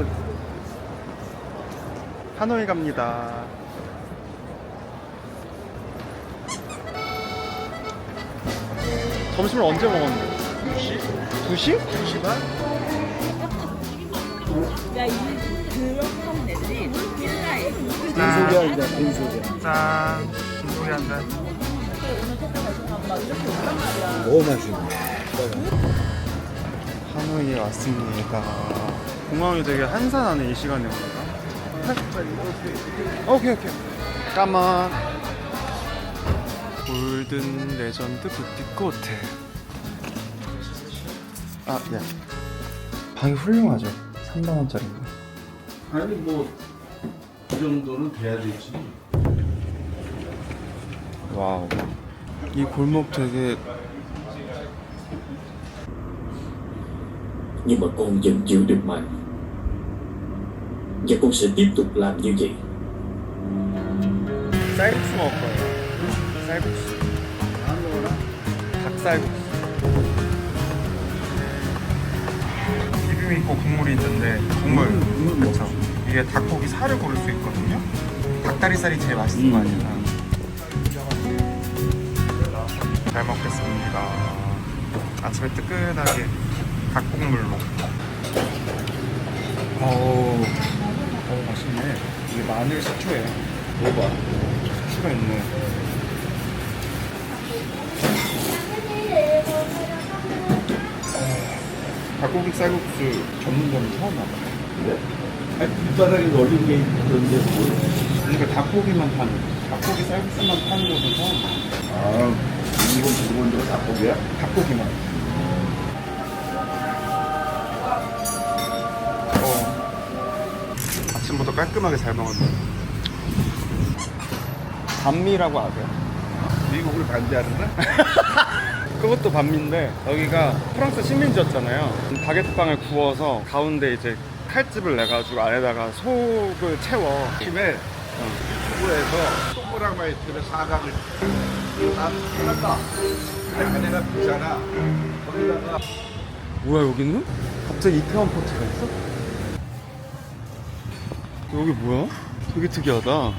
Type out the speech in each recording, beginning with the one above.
good. 하노이 갑니다. 점심을 언제 먹었는데? 2시? 2시 반? 야, 그런 건 되지. 필라에. 빈소개 한잔, 빈소개. 짠. 빈소리 한 잔. 너무 맛있네. 하노이에 왔습니다. 공항이 되게 한산하네, 이 시간에 오니까. 오케이. 까만. 골든 레전드 부티크 호텔. 아, 예. 방이 훌륭하죠. 3만원짜리인가? 아니 뭐 이 정도는 돼야 되지. 와우. 이 골목 되게 Nhưng mà con vẫn giữ được mạnh. Và con sẽ tiếp tục làm như vậy. 쌀국수 먹을 거예요. 쌀국수. 닭쌀국수. 비빔이 있고 국물이 있는데 국물 그렇죠. 이게 닭고기 살을 고를 수 있거든요. 닭다리살이 제일 맛있는 거 아니야? 잘 먹겠습니다. 아침에 뜨끈하게 닭국물로. 어우 맛있네. 이게 마늘 식초예요. 먹어봐. 식초가 있네. 닭고기 쌀국수 전문점이 처음 와봐요. 네. 아니 밑바닥에 널린 게 있던데 뭘? 그러니까 닭고기만 파는, 닭고기 쌀국수만 파는 곳은 처음 와요. 아 이건 기본적으로 닭고기야? 닭고기만. 아침부터 깔끔하게 잘 먹었네. 반미라고 아세요? 미국을 반대하는데? 그것도 반미인데 여기가 프랑스 식민지였잖아요. 바게트빵을 구워서 가운데 이제 칼집을 내가지고 안에다가 속을 채워. 팀에 유튜브에서 동그라마이트의 사각을 해놨다. 안에가 비잖아. 거기다가 뭐야 여기는? 갑자기 이태원 포트가 있어? 여기 뭐야? 되게 특이하다.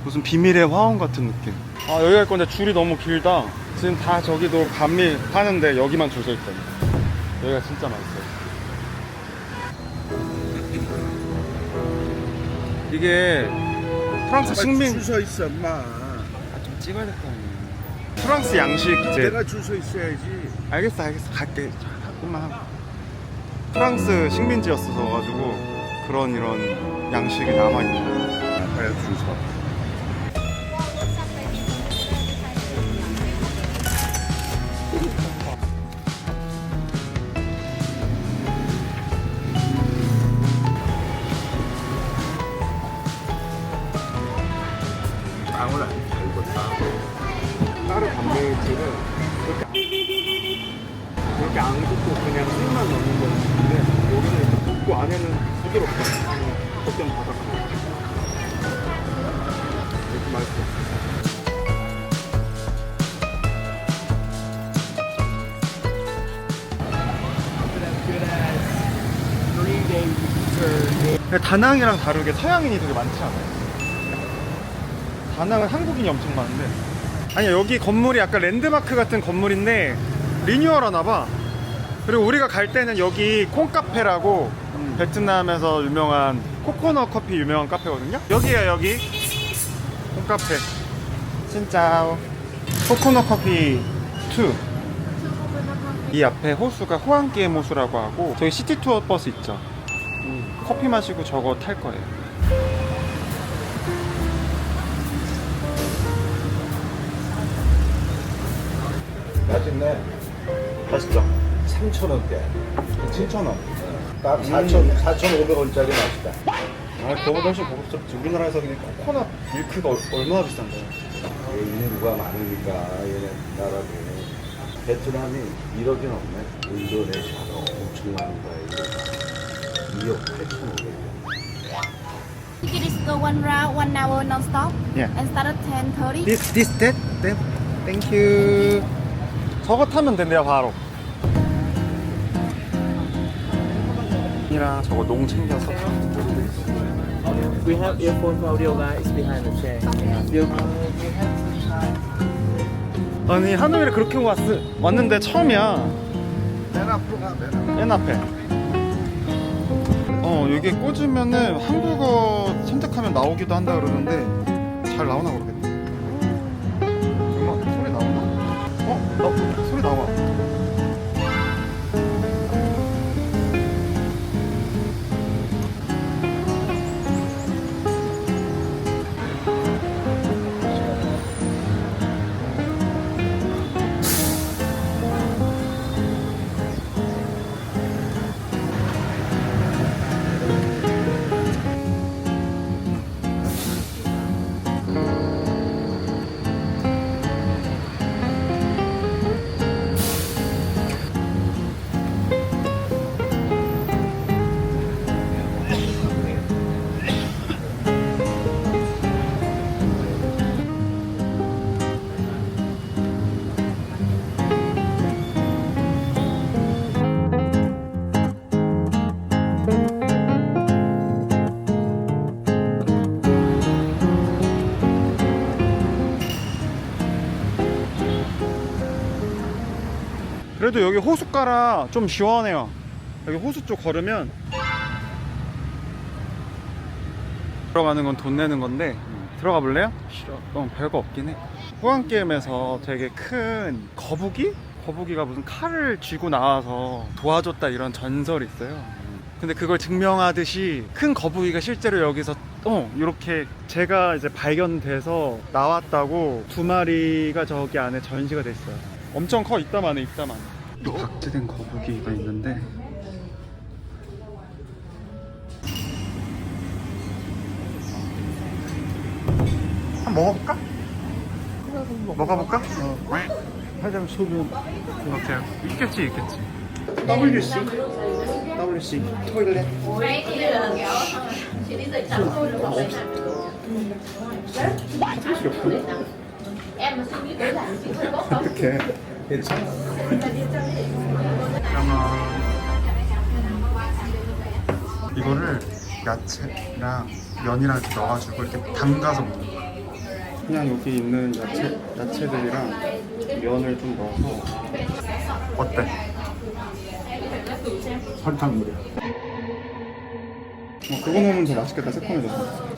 무슨 비밀의 화원 같은 느낌. 아 여기 갈 건데 줄이 너무 길다. 지금 다 저기도 반미 파는데 여기만 줄 서 있거든. 여기가 진짜 맛있어요. 이게 프랑스 식민. 줄 서 있어, 엄마. 좀 찍어야겠다. 프랑스 양식 이제. 내가 줄 서 있어야지. 알겠어 갈게. 조금만 하고. 프랑스 식민지였어서 가지고 그런 이런 양식이 남아있는 거야. 아빠야 줄 서. 빵을 안 달궜다. 다른 단백질은 그렇게 안 굽고 그냥 술만 넣는 거였는데 여기는 이렇게 굽고 안에는 부드럽고 겉에는 바삭하고 이렇게 맛있어. 다낭이랑 다르게 서양인이 되게 많지 않아요? 다낭은 한국인이 엄청 많은데 아니야 여기 건물이 약간 랜드마크 같은 건물인데 리뉴얼 하나봐. 그리고 우리가 갈 때는 여기 콩카페라고 베트남에서 유명한 코코넛 커피 유명한 카페거든요. 여기야 여기 콩카페 진짜 코코넛 커피 2. 이 앞에 호수가 후안기엠 호수라고 하고 저기 시티 투어 버스 있죠. 커피 마시고 저거 탈 거예요. 맛있네. 맛있죠? 3,000원대. 7,000원. 딱 4,500원짜리 맛이다. 아, 그거보다 훨씬 고급스럽지. 우리나라에서 그냥 코코넛 밀크가 얼마나 비싼데. 인구가 많으니까 얘네 나라도 베트남이 1억이 넘네. 인도네시아가 엄청난 거야. 2억 8,500원. Ticket is go one round, 1 hour non-stop. Yeah. And start at 10:30. That? Thank you. 저거 타면 된대요, 바로. 이랑 저거 농 챙겨서. We have earphone for audio guys behind the chair. 아니 하노이를 그렇게 왔는데 처음이야. 맨 앞에. 여기 꽂으면은 한국어 선택하면 나오기도 한다 그러는데 잘 나오나 모르겠네. 소리 나오나? 소리 나와. 그래도 여기 호숫가라 좀 시원해요. 여기 호수 쪽 걸으면 들어가는 건 돈 내는 건데 들어가 볼래요? 싫어. 별거 없긴 해. 호환게임에서 되게 큰 거북이가 무슨 칼을 쥐고 나와서 도와줬다 이런 전설이 있어요. 근데 그걸 증명하듯이 큰 거북이가 실제로 여기서 이렇게 제가 이제 발견돼서 나왔다고 2마리가 저기 안에 전시가 됐어요. 엄청 커. 이따만해. 박제된 거북이가 있는데 한번 먹어볼까? 먹어볼까? 화장 소변 오케이. 있겠지. WC 토일렛 어떡해. 괜찮아. 이거를 야채랑 면이랑 이렇게 넣어가지고 이렇게 담가서 먹는 거야. 그냥 여기 있는 야채들이랑 면을 좀 넣어서. 어때? 설탕물이야. 그거 넣으면 더 맛있겠다. 새콤해져서.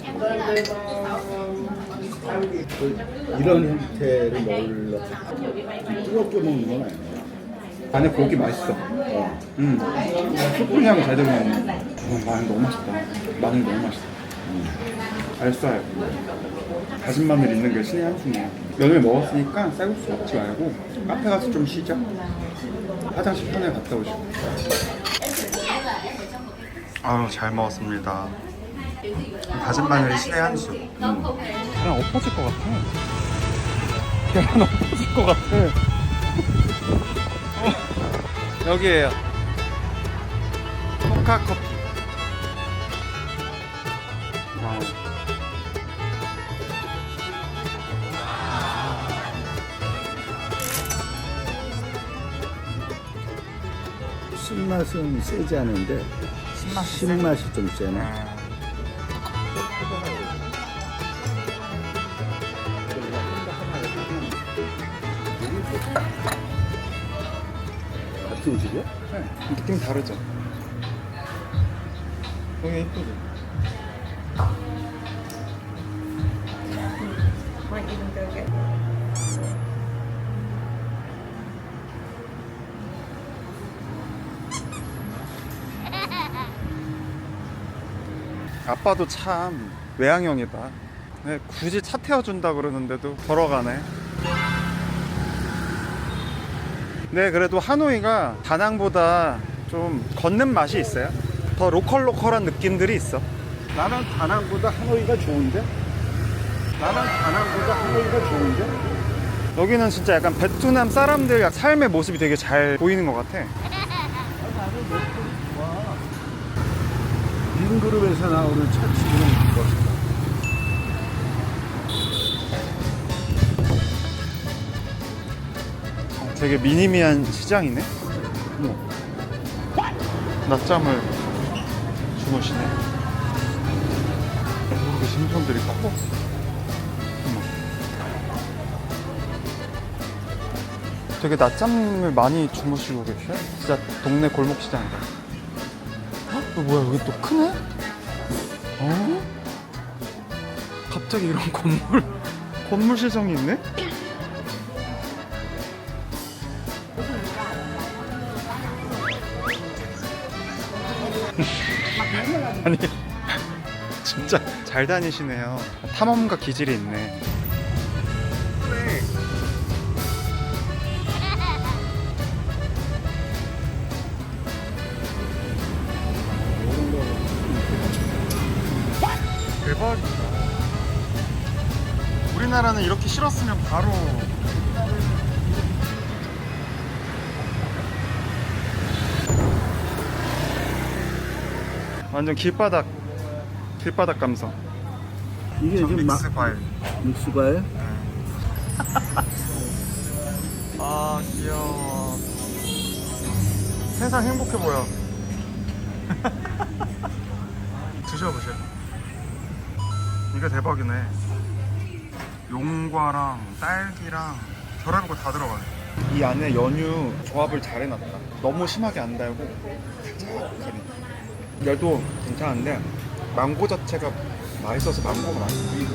이런 형태를 먹으려고 뜨겁게 먹는 건 아니야. 안에 고기 맛있어. 숯불 향이 잘 들면 마늘 너무 맛있다. 마늘 너무 맛있어. 알싸요. 다진 마늘 있는 게 신의 한 수네. 면을 먹었으니까 쌀국수 먹지 말고 카페 가서 좀 쉬자. 화장실 편에 갔다 오시고. 아유, 잘 먹었습니다. 다진 마늘이 신의 한 수. 계란 엎어질 것 같아. 계란 엎어질 것 같아. 여기에요. 포카커피. 와우. 신맛은 세지 않은데 신맛이 좀 세네. 같은 집이야? 네, 느낌 다르죠? 여기 예쁘죠? 아빠도 참 외향형이다. 네, 굳이 차 태워준다 그러는데도 걸어가네. 네, 그래도 하노이가 다낭보다 좀 걷는 맛이 있어요. 더 로컬한 느낌들이 있어. 나는 다낭보다 하노이가 좋은데? 여기는 진짜 약간 베트남 사람들 삶의 모습이 되게 잘 보이는 것 같아. 빈그룹에서 나오는 차치기는 이거. 되게 미니미한 시장이네. 낮잠을 주무시네. 모르게 심선들이 커. 되게 낮잠을 많이 주무시고 계셔. 진짜 동네 골목시장이다. 헉? 뭐야, 여기 또 크네? 어? 갑자기 이런 건물 시장이 있네? 아니, 진짜 잘 다니시네요. 탐험가 기질이 있네. 대박이다. 우리나라는 이렇게 실었으면 바로 완전 길바닥 감성. 이게 전 지금 믹스 과일. 믹스 과일? 아, 귀여워. 세상 행복해 보여. 드셔보세요. 이게 대박이네. 용과랑 딸기랑 별의별 거 다 들어가요. 이 안에 연유 조합을 잘 해놨다. 너무 심하게 안 달고 살짝하니. 얘도 괜찮은데 망고 자체가 맛있어서 망고가 맛있어.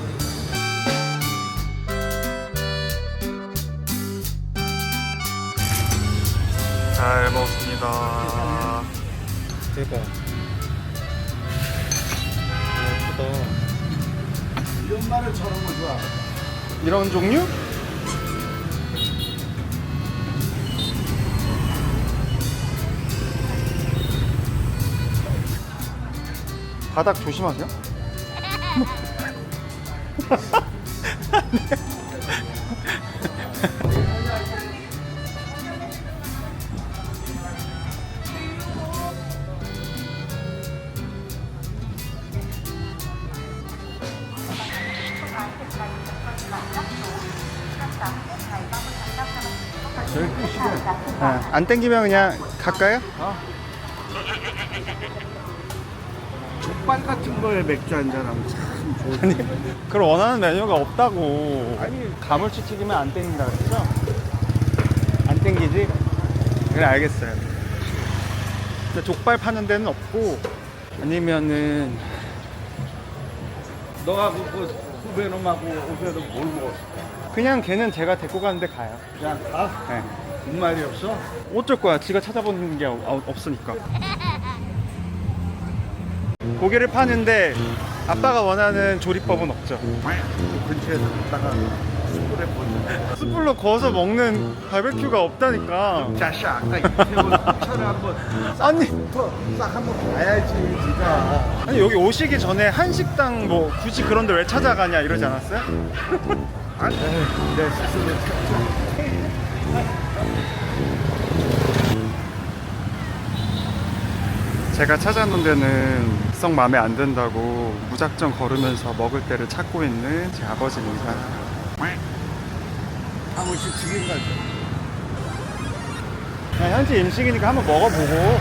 잘 먹었습니다. 대박. 예쁘다. 이런 말을 저런 거 좋아. 이런 종류? 바닥 조심하세요. 제일 끝이게. 안 땡기면 그냥 갈까요? 족발 같은 거에 맥주 한잔하면 참 좋을 아니, 그걸 원하는 메뉴가 없다고. 아니, 가물치튀김은 안 땡긴다 그랬죠? 안 땡기지? 그래, 알겠어요. 근데 족발 파는 데는 없고, 아니면은 너가 그 후배 놈하고 오셔도 뭘 먹었을까? 그냥 걔는 제가 데리고 가는데 가요. 그냥 가? 네. 정말이 없어? 어쩔 거야. 지가 찾아보는 게 없으니까. 고기를 파는데 아빠가 원하는 조리법은 없죠. 그 근처에서 있다가 숯불에 보는 숯불로 구워서 먹는 바베큐가 없다니까. 자씨 아까 이태원 차를 한번 아니, 싹 한번 봐야지 네가. 아니 여기 오시기 전에 한식당 뭐 굳이 그런데 왜 찾아가냐 이러지 않았어요? 아니 내 스스로 찾자. 제가 찾아놓은 데는 썩 마음에 안 든다고 무작정 걸으면서 먹을 때를 찾고 있는 제 아버지입니다. 한 번씩 튀긴 가죠. 그냥 현지 음식이니까 한번 먹어보고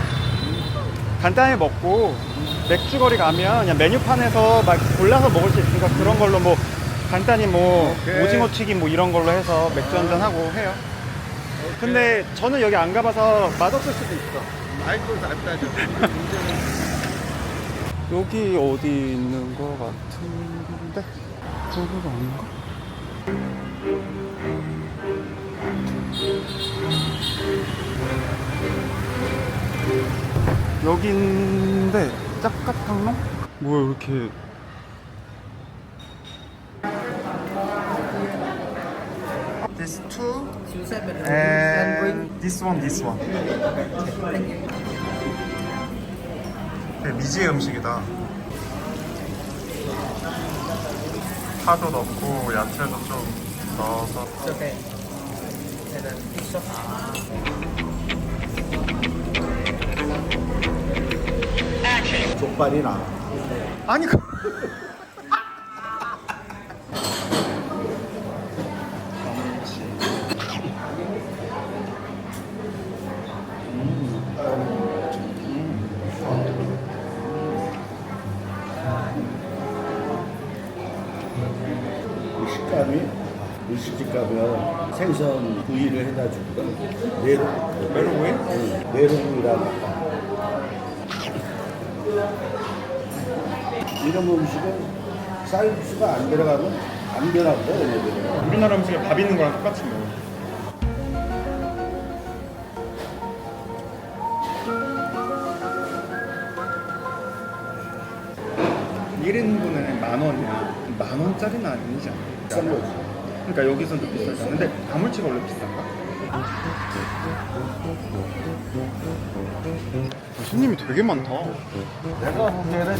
간단히 먹고 맥주거리 가면 그냥 메뉴판에서 막 골라서 먹을 수 있으니까 그런 걸로 뭐 간단히 뭐 오케이. 오징어 튀김 뭐 이런 걸로 해서 맥주 한잔 하고 해요. 근데 저는 여기 안 가봐서 맛없을 수도 있어. 아이고 낫다죠. 여기 어디 있는 거 같은데? 저기가 아닌가? 여기인데 짝가탕롱? 뭐야 이렇게 This two and this one 되게 미지의 음식이다. 파도 넣고 야채도 좀 넣어서 Okay. And then fish sauce. 족발이나 아니 그 사람이 일식집 가면 생선 구이를 해다 주거든. 메로구이? 응, 메로구이라고. 이런 음식은 쌀국수가 안 들어가면 안 되나보다 얘네들은. 우리나라 음식에 밥 있는 거랑 똑같이 먹어. (1 인분에 10,000원이야) 10,000원짜리는 아니지 않아? 싼 거지. 그러니까 여기서는 좀 비싸잖아. 근데 가물치가 원래 비싼가? 손님이 되게 많다. 내가 보기에는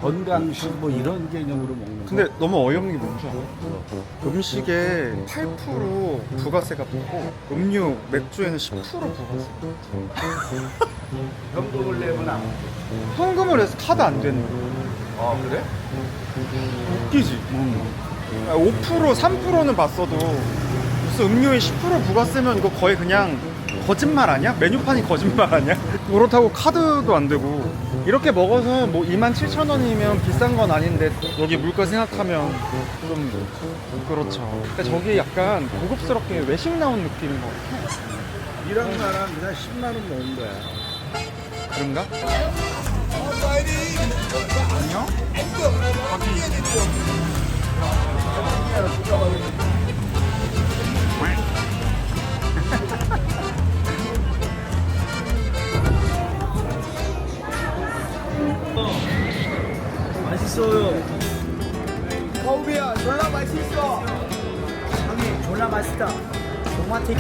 건강식 뭐 이런 개념으로 먹는 거. 근데 너무 어이없는 게 뭔지 알아? 음식에 8% 부가세가 붙고 음료, 맥주에는 10% 부가세. 현금을 내면 안 돼. 현금을 해서 카드 안 되는 거야. 아 그래? 웃기지? 5% 3%는 봤어도 무슨 음료에 10% 부가세면 이거 거의 그냥 거짓말 아니야? 메뉴판이 거짓말 아니야? 그렇다고 카드도 안 되고 이렇게 먹어서 뭐 27,000원이면 비싼 건 아닌데 여기 물가 생각하면 좀 그렇죠. 근데 저기 약간 고급스럽게 외식 나온 느낌인 것 같아. 이런 나라 그냥 10만 원 먹는 거야. 그런가? 안녕? 맛있어요. 거우비야, 졸라 맛있어. 형님, 졸라 맛있다. 토마토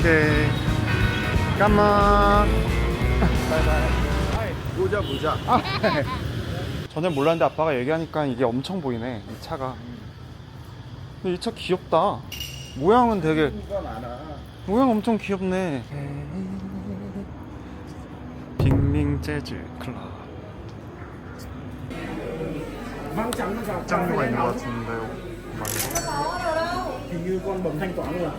오케이. 까만. 보자. 전엔 몰랐는데 아빠가 얘기하니까 이게 엄청 보이네. 이 차가. 근데 이 차 귀엽다. 모양은 되게 뭐가 많아. 모양 엄청 귀엽네. 빅밍 재즈 클럽. 장르가 있는 것 같은데요. Hình như con bấm thanh toán luôn.